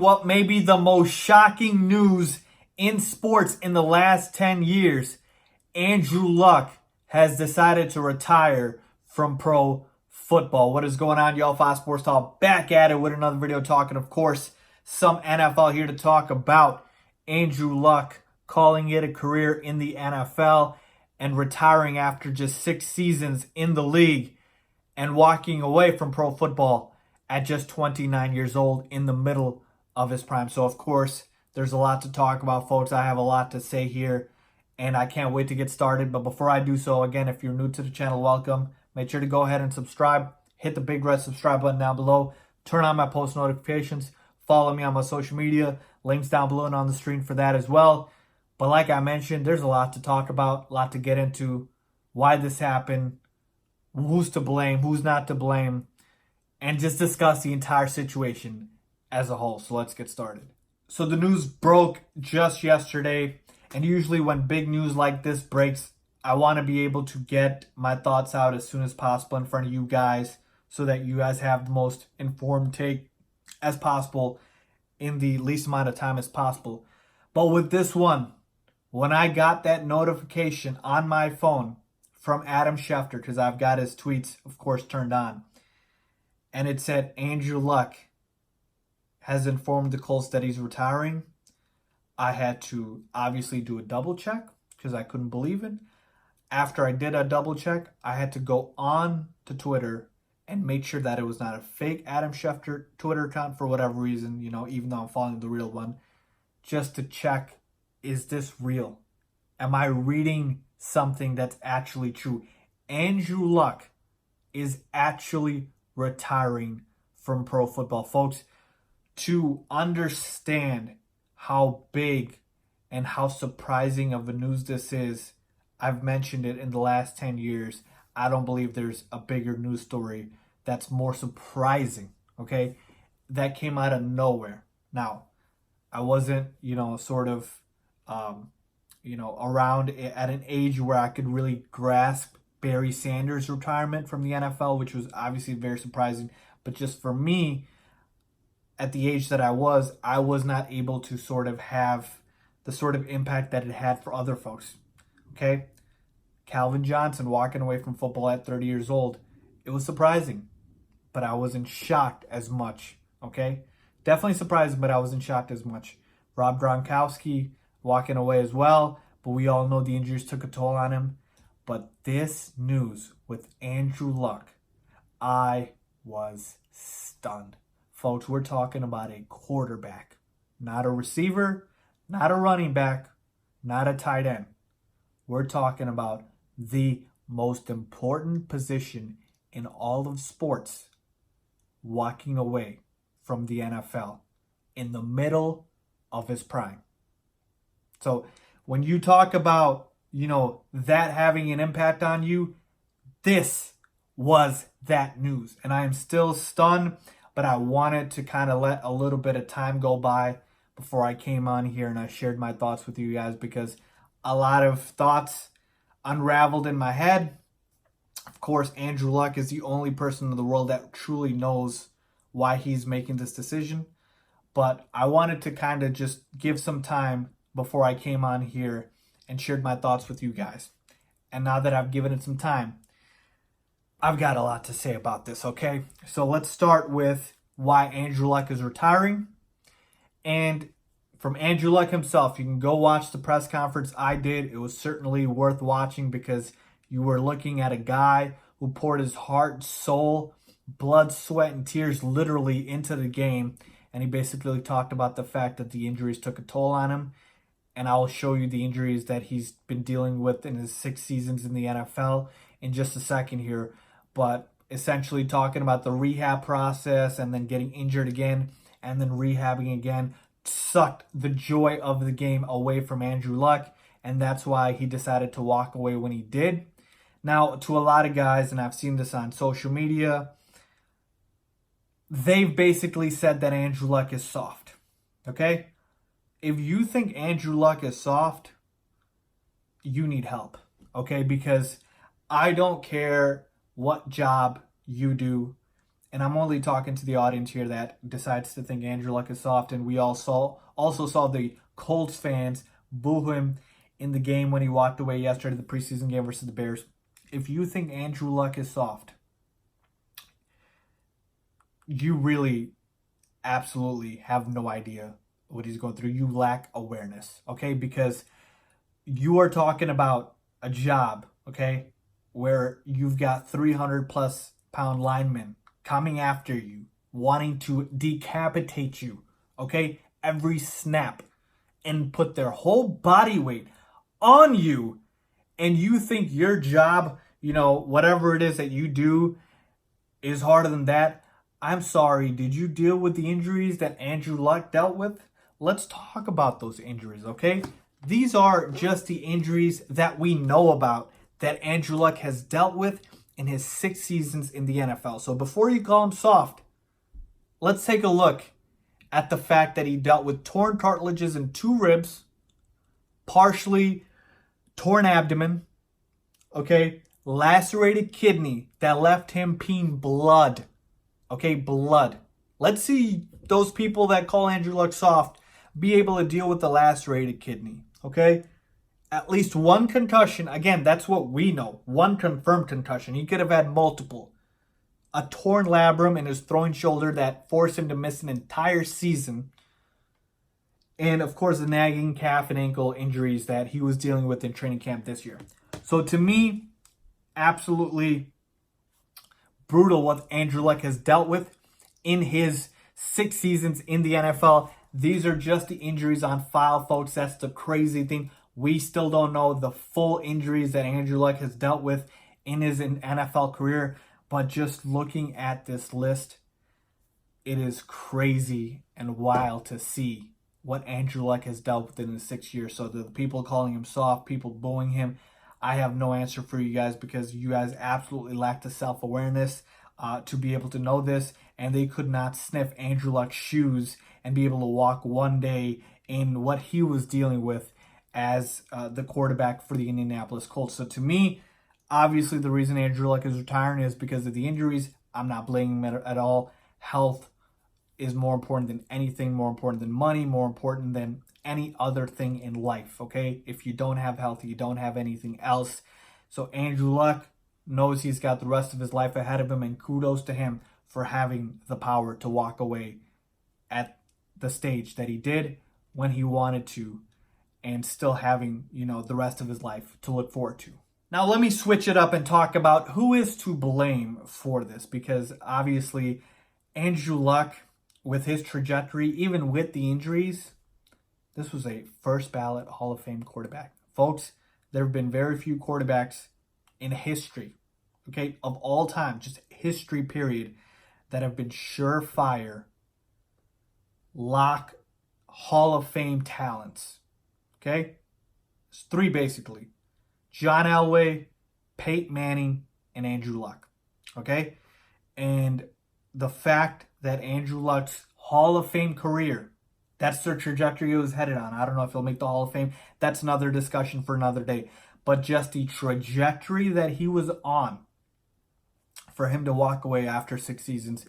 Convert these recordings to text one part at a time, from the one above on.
what may be the most shocking news in sports in the last 10 years. Andrew Luck has decided to retire from pro football. What is going on, y'all? Fox Sports Talk back at it with another video talking, of course, some NFL here to talk about Andrew Luck calling it a career in the NFL and retiring after just 6 seasons in the league and walking away from pro football at just 29 years old in the middle of his prime. So, of course, there's a lot to talk about, folks. I have a lot to say here, and I can't wait to get started. But before I do so, again, if you're new to the channel, welcome. Make sure to go ahead and subscribe. Hit the big red subscribe button down below. Turn on my post notifications. Follow me on my social media. Links down below and on the screen for that as well. But like I mentioned, there's a lot to talk about, a lot to get into, why this happened, who's to blame, who's not to blame, and just discuss the entire situation as a whole. So let's get started. So the news broke just yesterday, and usually when big news like this breaks, I want to be able to get my thoughts out as soon as possible in front of you guys so that you guys have the most informed take as possible in the least amount of time as possible. But with this one, when I got that notification on my phone from Adam Schefter, because I've got his tweets, of course, turned on, and it said Andrew Luck has informed the Colts that he's retiring, I had to obviously do a double check because I couldn't believe it. After I did a double check, I had to go on to Twitter and make sure that it was not a fake Adam Schefter Twitter account for whatever reason, even though I'm following the real one, just to check, is this real? Am I reading something that's actually true? Andrew Luck is actually retiring from pro football. Folks, to understand how big and how surprising of a news this is, I've mentioned it in the last 10 years. I don't believe there's a bigger news story that's more surprising, okay? That came out of nowhere. Now, I wasn't, around at an age where I could really grasp Barry Sanders' retirement from the NFL, which was obviously very surprising. But just for me, at the age that I was not able to sort of have the sort of impact that it had for other folks, okay? Calvin Johnson walking away from football at 30 years old, it was surprising, but I wasn't shocked as much, okay? Definitely surprising, but I wasn't shocked as much. Rob Gronkowski walking away as well, but we all know the injuries took a toll on him. But this news with Andrew Luck, I was stunned. Folks, we're talking about a quarterback, not a receiver, not a running back, not a tight end. We're talking about the most important position in all of sports walking away from the NFL in the middle of his prime. So when you talk about, that having an impact on you, this was that news. And I am still stunned, but I wanted to kind of let a little bit of time go by before I came on here and I shared my thoughts with you guys, because a lot of thoughts unraveled in my head. Of course, Andrew Luck is the only person in the world that truly knows why he's making this decision. But I wanted to kind of just give some time before I came on here and shared my thoughts with you guys. And now that I've given it some time, I've got a lot to say about this, okay? So let's start with why Andrew Luck is retiring. And from Andrew Luck himself, you can go watch the press conference I did. It was certainly worth watching because you were looking at a guy who poured his heart, soul, blood, sweat, and tears literally into the game. And he basically talked about the fact that the injuries took a toll on him. And I will show you the injuries that he's been dealing with in his 6 seasons in the NFL in just a second here. But essentially talking about the rehab process and then getting injured again and then rehabbing again sucked the joy of the game away from Andrew Luck. And that's why he decided to walk away when he did. Now, to a lot of guys, and I've seen this on social media, they've basically said that Andrew Luck is soft, okay? If you think Andrew Luck is soft, you need help, okay? Because I don't care what job you do, and I'm only talking to the audience here that decides to think Andrew Luck is soft, and we also saw the Colts fans boo him in the game when he walked away yesterday, the preseason game versus the Bears. If you think Andrew Luck is soft, you really absolutely have no idea what he's going through. You lack awareness, okay? Because you are talking about a job, okay, where you've got 300 plus pound linemen coming after you, wanting to decapitate you, okay, every snap, and put their whole body weight on you, and you think your job, whatever it is that you do, is harder than that. I'm sorry, did you deal with the injuries that Andrew Luck dealt with? Let's talk about those injuries, okay? These are just the injuries that we know about that Andrew Luck has dealt with in his 6 seasons in the NFL. So before you call him soft, let's take a look at the fact that he dealt with torn cartilages in 2 ribs, partially torn abdomen, okay, lacerated kidney that left him peeing blood, okay, blood. Let's see those people that call Andrew Luck soft be able to deal with the lacerated kidney, okay? At least 1 concussion. Again, that's what we know. 1 confirmed concussion. He could have had multiple. A torn labrum in his throwing shoulder that forced him to miss an entire season. And, of course, the nagging calf and ankle injuries that he was dealing with in training camp this year. So, to me, absolutely brutal what Andrew Luck has dealt with in his 6 seasons in the NFL. These are just the injuries on file, folks. That's the crazy thing. We still don't know the full injuries that Andrew Luck has dealt with in his NFL career. But just looking at this list, it is crazy and wild to see what Andrew Luck has dealt with in the 6 years. So the people calling him soft, people booing him, I have no answer for you guys because you guys absolutely lack the self-awareness to be able to know this. And they could not sniff Andrew Luck's shoes and be able to walk one day in what he was dealing with as the quarterback for the Indianapolis Colts. So to me, obviously the reason Andrew Luck is retiring is because of the injuries. I'm not blaming him at all. Health is more important than anything, more important than money, more important than any other thing in life, okay? If you don't have health, you don't have anything else. So Andrew Luck knows he's got the rest of his life ahead of him, and kudos to him for having the power to walk away at the stage that he did when he wanted to, and still having, the rest of his life to look forward to. Now, let me switch it up and talk about who is to blame for this, because obviously Andrew Luck, with his trajectory, even with the injuries, this was a first ballot Hall of Fame quarterback. Folks, there have been very few quarterbacks in history, okay, of all time, just history period, that have been surefire, lock, Hall of Fame talents. Okay? It's 3 basically. John Elway, Peyton Manning, and Andrew Luck. Okay? And the fact that Andrew Luck's Hall of Fame career, that's the trajectory he was headed on. I don't know if he'll make the Hall of Fame. That's another discussion for another day. But just the trajectory that he was on, for him to walk away after 6 seasons,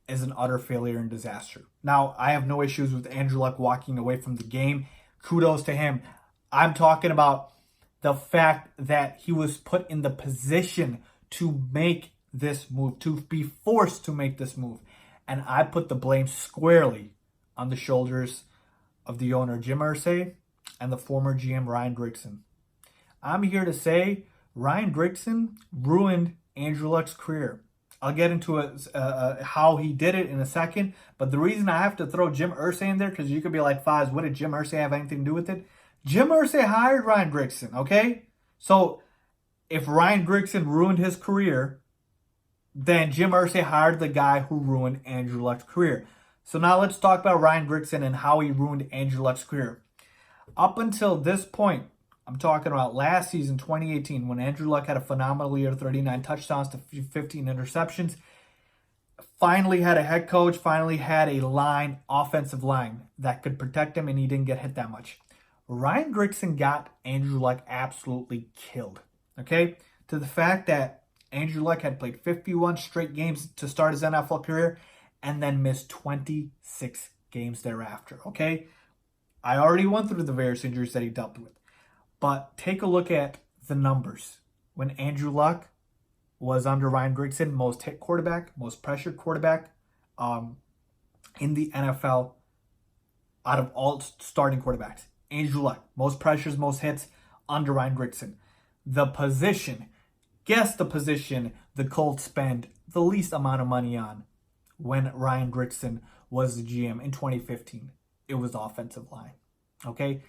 is an utter failure and disaster. Now, I have no issues with Andrew Luck walking away from the game. Kudos to him. I'm talking about the fact that he was put in the position to make this move, to be forced to make this move. And I put the blame squarely on the shoulders of the owner, Jim Irsay, and the former GM, Ryan Grigson. I'm here to say Ryan Grigson ruined Andrew Luck's career. I'll get into how he did it in a second. But the reason I have to throw Jim Irsay in there, because you could be like, Foz, what did Jim Irsay have anything to do with it? Jim Irsay hired Ryan Grigson, okay? So if Ryan Grigson ruined his career, then Jim Irsay hired the guy who ruined Andrew Luck's career. So now let's talk about Ryan Grigson and how he ruined Andrew Luck's career. Up until this point, I'm talking about last season, 2018, when Andrew Luck had a phenomenal year, 39 touchdowns to 15 interceptions. Finally had a head coach, finally had a line, offensive line, that could protect him, and he didn't get hit that much. Ryan Grigson got Andrew Luck absolutely killed, okay? To the fact that Andrew Luck had played 51 straight games to start his NFL career and then missed 26 games thereafter, okay? I already went through the various injuries that he dealt with. But take a look at the numbers. When Andrew Luck was under Ryan Grigson, most hit quarterback, most pressured quarterback in the NFL out of all starting quarterbacks. Andrew Luck, most pressures, most hits under Ryan Grigson. The position, guess the position the Colts spend the least amount of money on when Ryan Grigson was the GM in 2015. It was the offensive line. Okay?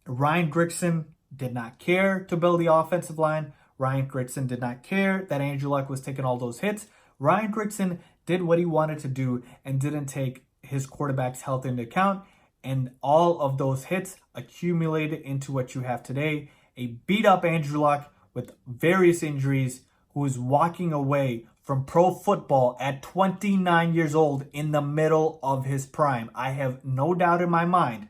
Ryan Grigson did not care to build the offensive line. Ryan Grigson did not care that Andrew Luck was taking all those hits. Ryan Grigson did what he wanted to do and didn't take his quarterback's health into account. And all of those hits accumulated into what you have today. A beat-up Andrew Luck with various injuries who is walking away from pro football at 29 years old in the middle of his prime. I have no doubt in my mind,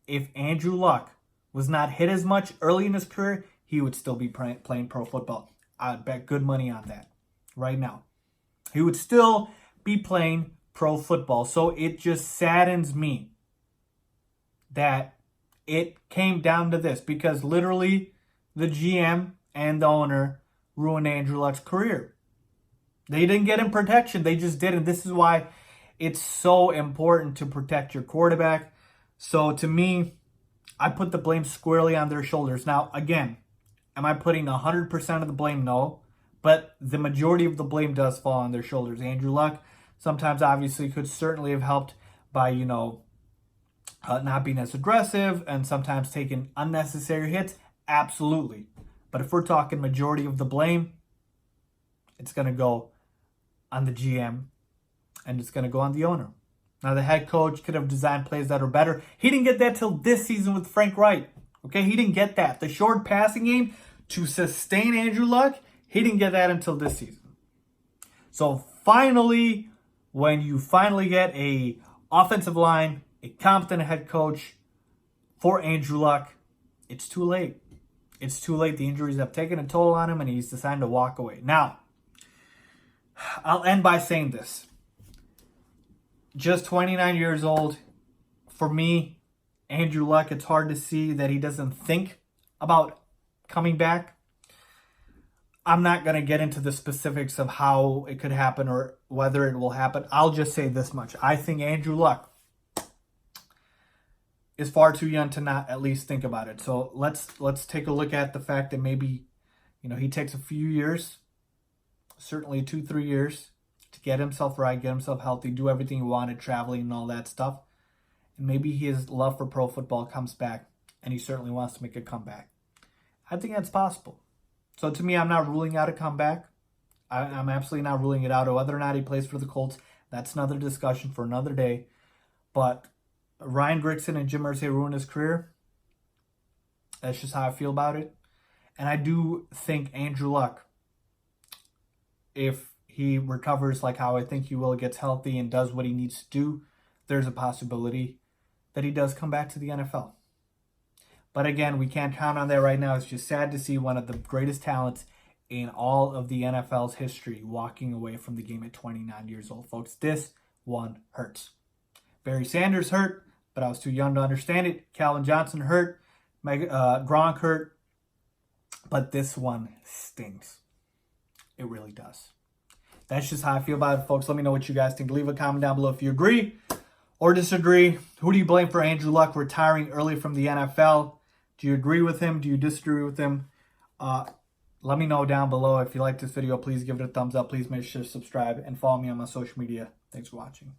if Andrew Luck was not hit as much early in his career, he would still be playing pro football. I'd bet good money on that right now. He would still be playing pro football. So it just saddens me that it came down to this, because literally the GM and the owner ruined Andrew Luck's career. They didn't get him protection. They just didn't. This is why it's so important to protect your quarterback. So to me, I put the blame squarely on their shoulders. Now, again, am I putting 100% of the blame? No. But the majority of the blame does fall on their shoulders. Andrew Luck sometimes obviously could certainly have helped by, not being as aggressive and sometimes taking unnecessary hits. Absolutely. But if we're talking majority of the blame, it's going to go on the GM and it's going to go on the owner. Now, the head coach could have designed plays that are better. He didn't get that till this season with Frank Wright. Okay, he didn't get that. The short passing game to sustain Andrew Luck, he didn't get that until this season. So finally, when you finally get a offensive line, a competent head coach for Andrew Luck, it's too late. It's too late. The injuries have taken a toll on him and he's decided to walk away. Now, I'll end by saying this. Just 29 years old. For me, Andrew Luck, it's hard to see that he doesn't think about coming back. I'm not going to get into the specifics of how it could happen or whether it will happen. I'll just say this much. I think Andrew Luck is far too young to not at least think about it. So let's take a look at the fact that maybe, he takes a few years, certainly 2-3 years, to get himself right, get himself healthy, do everything he wanted, traveling and all that stuff. And maybe his love for pro football comes back and he certainly wants to make a comeback. I think that's possible. So to me, I'm not ruling out a comeback. I'm absolutely not ruling it out. Or whether or not he plays for the Colts, that's another discussion for another day. But Ryan Grigson and Jim Irsay ruined his career. That's just how I feel about it. And I do think Andrew Luck, if he recovers like how I think he will, gets healthy and does what he needs to do, there's a possibility that he does come back to the NFL. But again, we can't count on that right now. It's just sad to see one of the greatest talents in all of the NFL's history walking away from the game at 29 years old. Folks, this one hurts. Barry Sanders hurt, but I was too young to understand it. Calvin Johnson hurt. Gronk hurt. But this one stings. It really does. That's just how I feel about it, folks. Let me know what you guys think. Leave a comment down below if you agree or disagree. Who do you blame for Andrew Luck retiring early from the NFL? Do you agree with him? Do you disagree with him? Let me know down below. If you like this video, please give it a thumbs up. Please make sure to subscribe and follow me on my social media. Thanks for watching.